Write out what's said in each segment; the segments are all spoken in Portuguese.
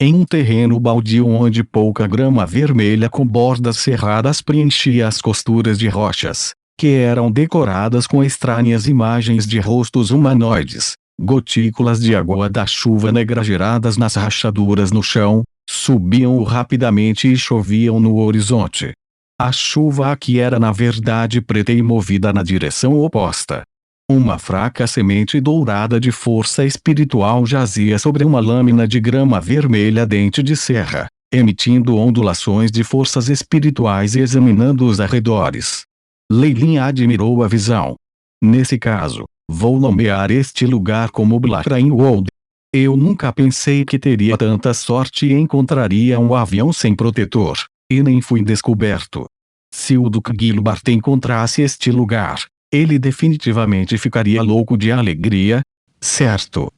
em um terreno baldio onde pouca grama vermelha com bordas cerradas preenchia as costuras de rochas, que eram decoradas com estranhas imagens de rostos humanoides. Gotículas de água da chuva negra geradas nas rachaduras no chão, subiam rapidamente e choviam no horizonte. A chuva aqui era na verdade preta e movida na direção oposta. Uma fraca semente dourada de força espiritual jazia sobre uma lâmina de grama vermelha dente de serra, emitindo ondulações de forças espirituais e examinando os arredores. Leilin admirou a visão. Nesse caso, vou nomear este lugar como Blackrain World. Eu nunca pensei que teria tanta sorte e encontraria um avião sem protetor, e nem fui descoberto. Se o Duque Gilbert encontrasse este lugar, ele definitivamente ficaria louco de alegria, certo?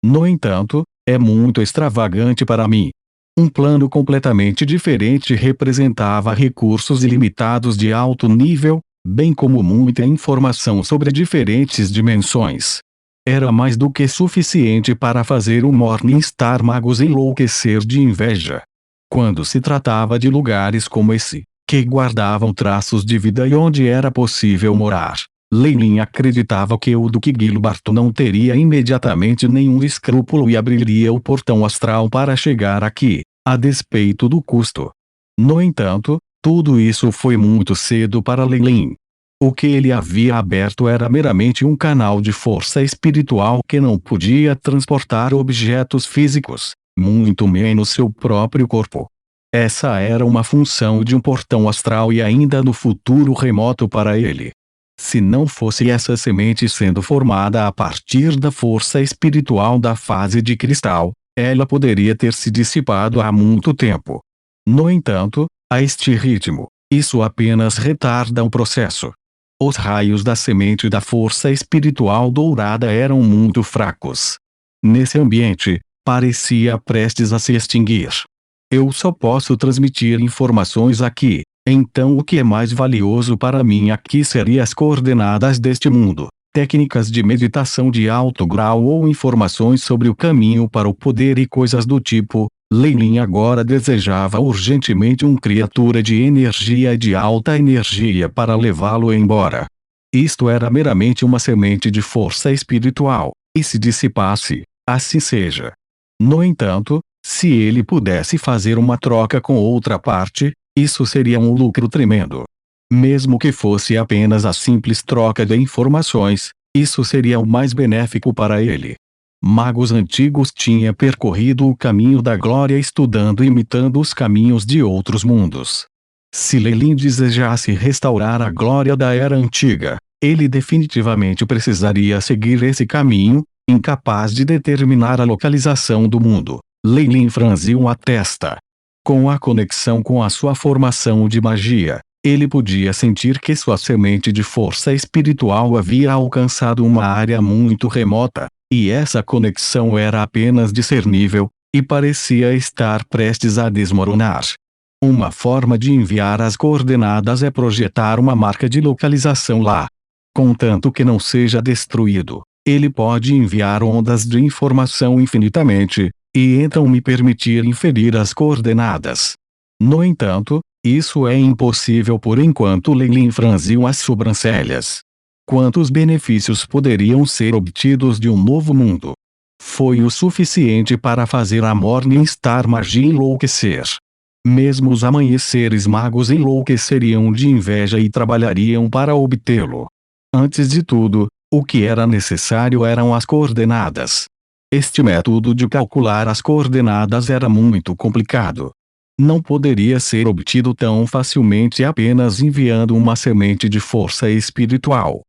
No entanto, é muito extravagante para mim. Um plano completamente diferente representava recursos ilimitados de alto nível, bem como muita informação sobre diferentes dimensões. Era mais do que suficiente para fazer o Morningstar Magos enlouquecer de inveja. Quando se tratava de lugares como esse, que guardavam traços de vida e onde era possível morar, Leilin acreditava que o Duque Gilbert não teria imediatamente nenhum escrúpulo e abriria o portão astral para chegar aqui, a despeito do custo. No entanto, tudo isso foi muito cedo para Leilin. O que ele havia aberto era meramente um canal de força espiritual que não podia transportar objetos físicos, muito menos seu próprio corpo. Essa era uma função de um portão astral e ainda no futuro remoto para ele. Se não fosse essa semente sendo formada a partir da força espiritual da fase de cristal, ela poderia ter se dissipado há muito tempo. No entanto, a este ritmo, isso apenas retarda o processo. Os raios da semente da força espiritual dourada eram muito fracos. Nesse ambiente, parecia prestes a se extinguir. Eu só posso transmitir informações aqui, então o que é mais valioso para mim aqui seria as coordenadas deste mundo, técnicas de meditação de alto grau ou informações sobre o caminho para o poder e coisas do tipo. Leilin agora desejava urgentemente uma criatura de energia e de alta energia para levá-lo embora. Isto era meramente uma semente de força espiritual, e se dissipasse, assim seja. No entanto, se ele pudesse fazer uma troca com outra parte, isso seria um lucro tremendo. Mesmo que fosse apenas a simples troca de informações, isso seria o mais benéfico para ele. Magos antigos tinham percorrido o caminho da glória estudando e imitando os caminhos de outros mundos. Se Leilin desejasse restaurar a glória da era antiga, ele definitivamente precisaria seguir esse caminho, incapaz de determinar a localização do mundo. Leilin franziu a testa. Com a conexão com a sua formação de magia, ele podia sentir que sua semente de força espiritual havia alcançado uma área muito remota, e essa conexão era apenas discernível, e parecia estar prestes a desmoronar. Uma forma de enviar as coordenadas é projetar uma marca de localização lá. Contanto que não seja destruído, ele pode enviar ondas de informação infinitamente, e então me permitir inferir as coordenadas. No entanto, isso é impossível por enquanto. Leilin franziu as sobrancelhas. Quantos benefícios poderiam ser obtidos de um novo mundo? Foi o suficiente para fazer a Morningstar Magia enlouquecer. Mesmo os amanheceres magos enlouqueceriam de inveja e trabalhariam para obtê-lo. Antes de tudo, o que era necessário eram as coordenadas. Este método de calcular as coordenadas era muito complicado. Não poderia ser obtido tão facilmente apenas enviando uma semente de força espiritual.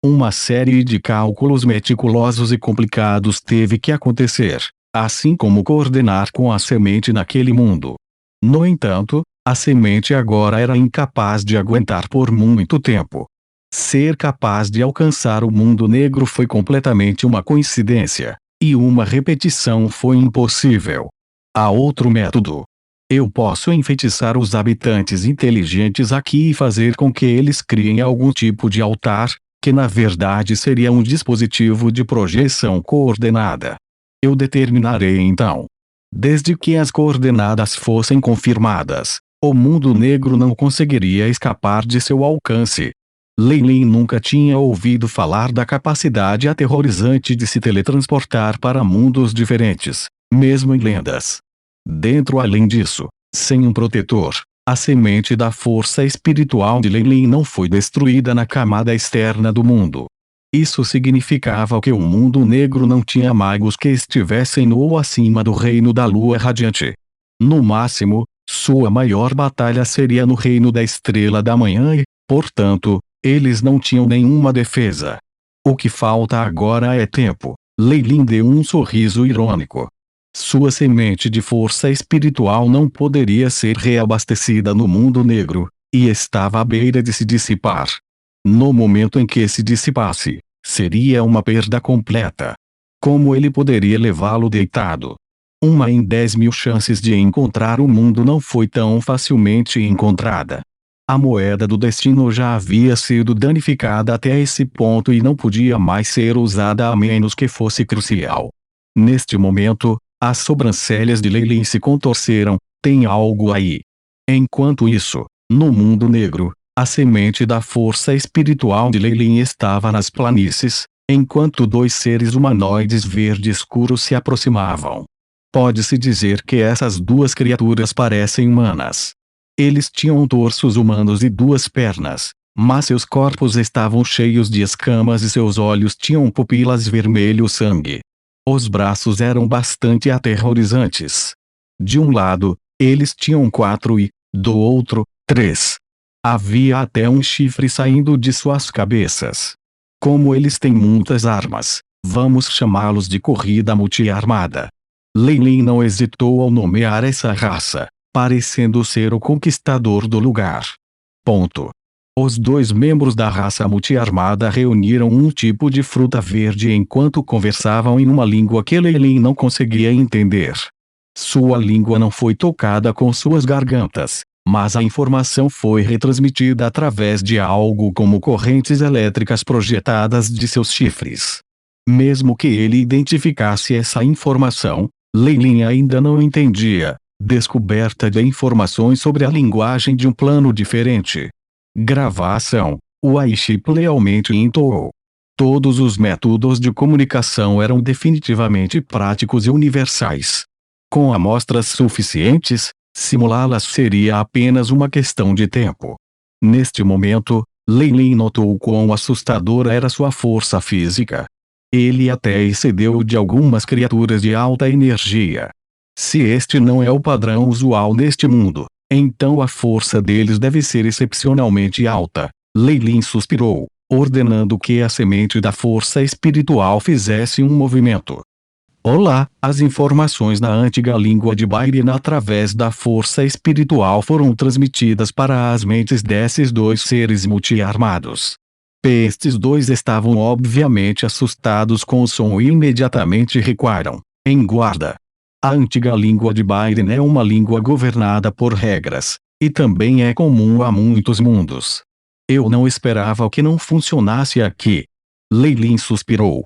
Uma série de cálculos meticulosos e complicados teve que acontecer, assim como coordenar com a semente naquele mundo. No entanto, a semente agora era incapaz de aguentar por muito tempo. Ser capaz de alcançar o mundo negro foi completamente uma coincidência, e uma repetição foi impossível. Há outro método. Eu posso enfeitiçar os habitantes inteligentes aqui e fazer com que eles criem algum tipo de altar, que na verdade seria um dispositivo de projeção coordenada. Eu determinarei então Desde que as coordenadas fossem confirmadas, o mundo negro não conseguiria escapar de seu alcance. Lei Lin nunca tinha ouvido falar da capacidade aterrorizante de se teletransportar para mundos diferentes, mesmo em lendas. Além disso, sem um protetor, a semente da força espiritual de Lei Lin não foi destruída na camada externa do mundo. Isso significava que o mundo negro não tinha magos que estivessem no ou acima do reino da lua radiante. No máximo, sua maior batalha seria no reino da estrela da manhã e, portanto, eles não tinham nenhuma defesa. O que falta agora é tempo. Lei Lin deu um sorriso irônico. Sua semente de força espiritual não poderia ser reabastecida no mundo negro, e estava à beira de se dissipar. No momento em que se dissipasse, seria uma perda completa. Como ele poderia levá-lo deitado? 1 em 10.000 chances de encontrar o mundo não foi tão facilmente encontrada. A moeda do destino já havia sido danificada até esse ponto e não podia mais ser usada a menos que fosse crucial. Neste momento, as sobrancelhas de Lei Lin se contorceram. Tem algo aí. Enquanto isso, no mundo negro, a semente da força espiritual de Lei Lin estava nas planícies, enquanto dois seres humanoides verde escuro se aproximavam. Pode-se dizer que essas duas criaturas parecem humanas. Eles tinham torsos humanos e duas pernas, mas seus corpos estavam cheios de escamas e seus olhos tinham pupilas vermelho sangue. Os braços eram bastante aterrorizantes. De um lado, eles tinham 4 e, do outro, 3. Havia até um chifre saindo de suas cabeças. Como eles têm muitas armas, vamos chamá-los de corrida multiarmada. Lei Lin não hesitou ao nomear essa raça, parecendo ser o conquistador do lugar. Os dois membros da raça multiarmada reuniram um tipo de fruta verde enquanto conversavam em uma língua que Lei Lin não conseguia entender. Sua língua não foi tocada com suas gargantas, mas a informação foi retransmitida através de algo como correntes elétricas projetadas de seus chifres. Mesmo que ele identificasse essa informação, Lei Lin ainda não entendia. Descoberta de informações sobre a linguagem de um plano diferente. Gravação. O Aiship lealmente entoou. Todos os métodos de comunicação eram definitivamente práticos e universais. Com amostras suficientes, simulá-las seria apenas uma questão de tempo. Neste momento, Lei Lin notou quão assustadora era sua força física. Ele até excedeu de algumas criaturas de alta energia. Se este não é o padrão usual neste mundo, então a força deles deve ser excepcionalmente alta. Lei Lin suspirou, ordenando que a semente da força espiritual fizesse um movimento. Olá, as informações na antiga língua de Bairin através da força espiritual foram transmitidas para as mentes desses dois seres multiarmados. Estes dois estavam obviamente assustados com o som e imediatamente recuaram, em guarda. A antiga língua de Bairin é uma língua governada por regras, e também é comum a muitos mundos. Eu não esperava que não funcionasse aqui. Lei Lin suspirou.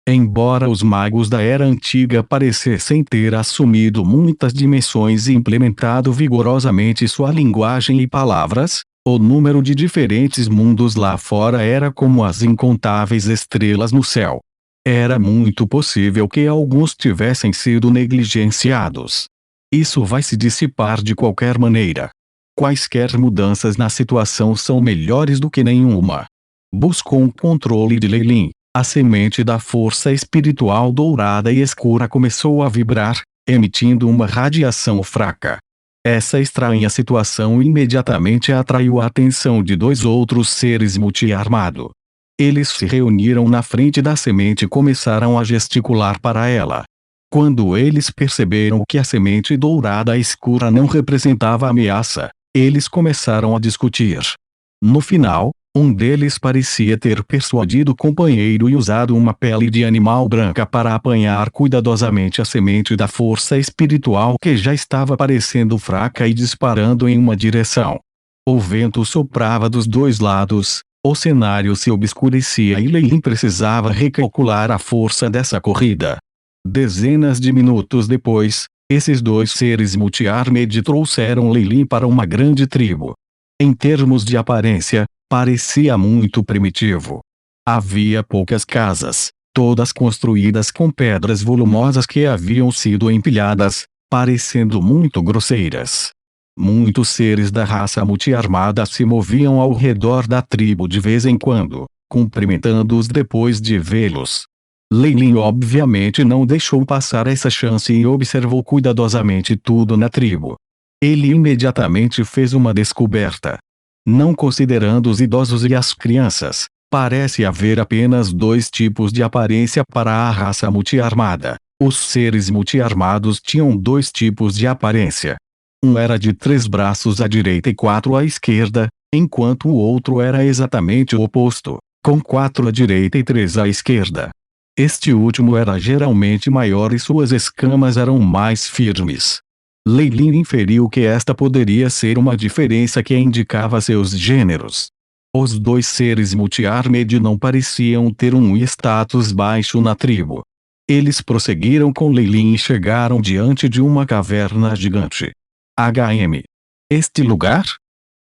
Embora os magos da Era Antiga parecessem ter assumido muitas dimensões e implementado vigorosamente sua linguagem e palavras, o número de diferentes mundos lá fora era como as incontáveis estrelas no céu. Era muito possível que alguns tivessem sido negligenciados. Isso vai se dissipar de qualquer maneira. Quaisquer mudanças na situação são melhores do que nenhuma. Buscou um controle de Lei Lin. A semente da força espiritual dourada e escura começou a vibrar, emitindo uma radiação fraca. Essa estranha situação imediatamente atraiu a atenção de dois outros seres multiarmados. Eles se reuniram na frente da semente e começaram a gesticular para ela. Quando eles perceberam que a semente dourada escura não representava ameaça, eles começaram a discutir. No final, um deles parecia ter persuadido o companheiro e usado uma pele de animal branca para apanhar cuidadosamente a semente da força espiritual que já estava parecendo fraca e disparando em uma direção. O vento soprava dos dois lados. O cenário se obscurecia e Lei Lin precisava recalcular a força dessa corrida. Dezenas de minutos depois, Esses dois seres multi-armed trouxeram Leilin para uma grande tribo. Em termos de aparência, parecia muito primitivo. Havia poucas casas, todas construídas com pedras volumosas que haviam sido empilhadas, parecendo muito grosseiras. Muitos seres da raça multi-armada se moviam ao redor da tribo de vez em quando, cumprimentando-os depois de vê-los. Leilin obviamente não deixou passar essa chance e observou cuidadosamente tudo na tribo. Ele imediatamente fez uma descoberta. Não considerando os idosos e as crianças, parece haver apenas dois tipos de aparência para a raça multi-armada. Os seres multi-armados tinham dois tipos de aparência. Um era de 3 braços à direita e 4 à esquerda, enquanto o outro era exatamente o oposto, com 4 à direita e 3 à esquerda. Este último era geralmente maior e suas escamas eram mais firmes. Leilin inferiu que esta poderia ser uma diferença que indicava seus gêneros. Os dois seres multi-armed não pareciam ter um status baixo na tribo. Eles prosseguiram com Leilin e chegaram diante de uma caverna gigante. HM. Este lugar?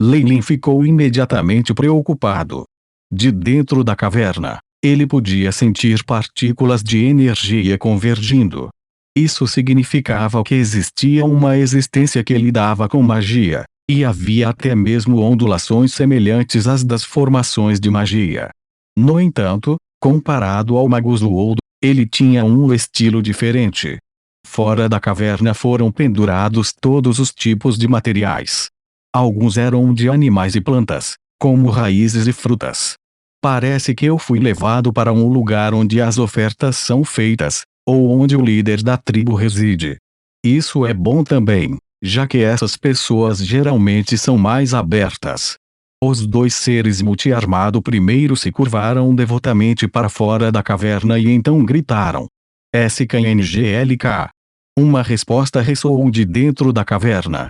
Leilin ficou imediatamente preocupado. De dentro da caverna, ele podia sentir partículas de energia convergindo. Isso significava que existia uma existência que lidava com magia, e havia até mesmo ondulações semelhantes às das formações de magia. No entanto, comparado ao Mago Zuoldo, ele tinha um estilo diferente. Fora da caverna foram pendurados todos os tipos de materiais. Alguns eram de animais e plantas, como raízes e frutas. Parece que eu fui levado para um lugar onde as ofertas são feitas, ou onde o líder da tribo reside. Isso é bom também, já que essas pessoas geralmente são mais abertas. Os dois seres multi-armado primeiro se curvaram devotamente para fora da caverna e então gritaram: SKNGLK. Uma resposta ressoou de dentro da caverna.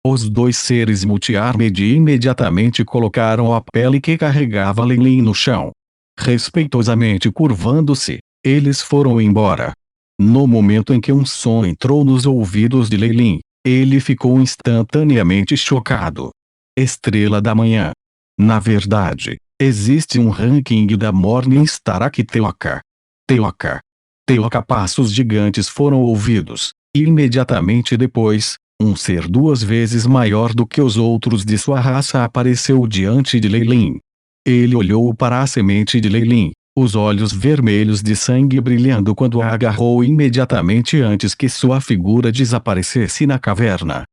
Os dois seres multi-armed imediatamente colocaram a pele que carregava Leilin no chão. Respeitosamente curvando-se, eles foram embora. No momento em que um som entrou nos ouvidos de Leilin, ele ficou instantaneamente chocado. Estrela da manhã. Na verdade, existe um ranking da Morningstar aqui. Teoca. Passos gigantes foram ouvidos, e imediatamente depois, um ser 2 vezes maior do que os outros de sua raça apareceu diante de Leilin. Ele olhou para a semente de Leilin, os olhos vermelhos de sangue brilhando quando a agarrou imediatamente antes que sua figura desaparecesse na caverna.